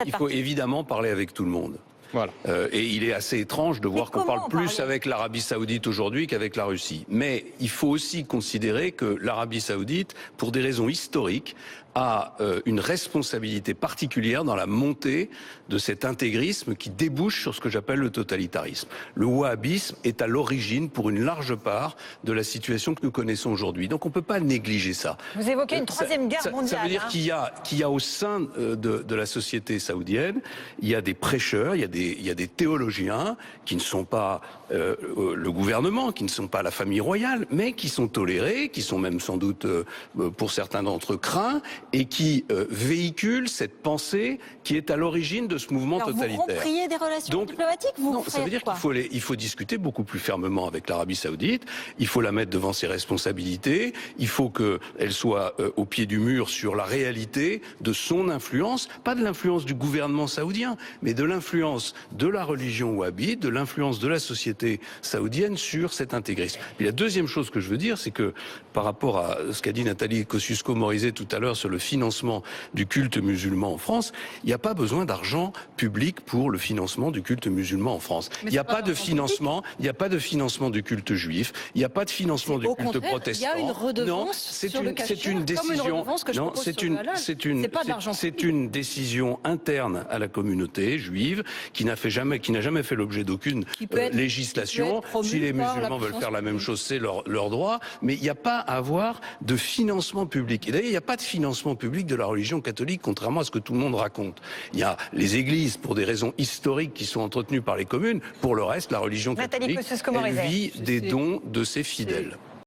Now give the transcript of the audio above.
Il faut évidemment parler avec tout le monde. Voilà. Et il est assez étrange de voir qu'on parle plus avec l'Arabie Saoudite aujourd'hui qu'avec la Russie. Mais il faut aussi considérer que l'Arabie Saoudite, pour des raisons historiques, a une responsabilité particulière dans la montée de cet intégrisme qui débouche sur ce que j'appelle le totalitarisme. Le wahhabisme est à l'origine, pour une large part, de la situation que nous connaissons aujourd'hui. Donc on ne peut pas négliger ça. Vous évoquez une troisième guerre mondiale. Ça veut dire qu'il y a au sein de la société saoudienne, il y a des prêcheurs, il y a des théologiens qui ne sont pas le gouvernement, qui ne sont pas la famille royale, mais qui sont tolérés, qui sont même sans doute, pour certains d'entre eux, craints, et qui véhiculent cette pensée qui est à l'origine de ce mouvement totalitaire. Vous rompriez des relations diplomatiques, non, ça veut dire qu'il faut discuter beaucoup plus fermement avec l'Arabie Saoudite, il faut la mettre devant ses responsabilités, il faut qu'elle soit au pied du mur sur la réalité de son influence, pas de l'influence du gouvernement saoudien, mais de l'influence de la religion wahhabite, de l'influence de la société saoudienne sur cet intégrisme. Et la deuxième chose que je veux dire, c'est que par rapport à ce qu'a dit Nathalie Kosciusko-Morizet tout à l'heure sur le financement du culte musulman en France, il n'y a pas besoin d'argent public pour le financement du culte musulman en France. Il n'y a pas de financement, il n'y a pas de financement du culte juif, il n'y a pas de financement du culte protestant. Il y a une redevance sur le cachère, c'est une décision, non, c'est une décision interne à la communauté juive qui n'a jamais fait l'objet d'aucune législation. Si les musulmans veulent faire la même chose, c'est leur droit, mais il n'y a pas à avoir de financement public. Et d'ailleurs, il n'y a pas de financement public de la religion catholique, contrairement à ce que tout le monde raconte. Il y a les églises, pour des raisons historiques, qui sont entretenues par les communes. Pour le reste, la religion catholique, elle vit des dons de ses fidèles.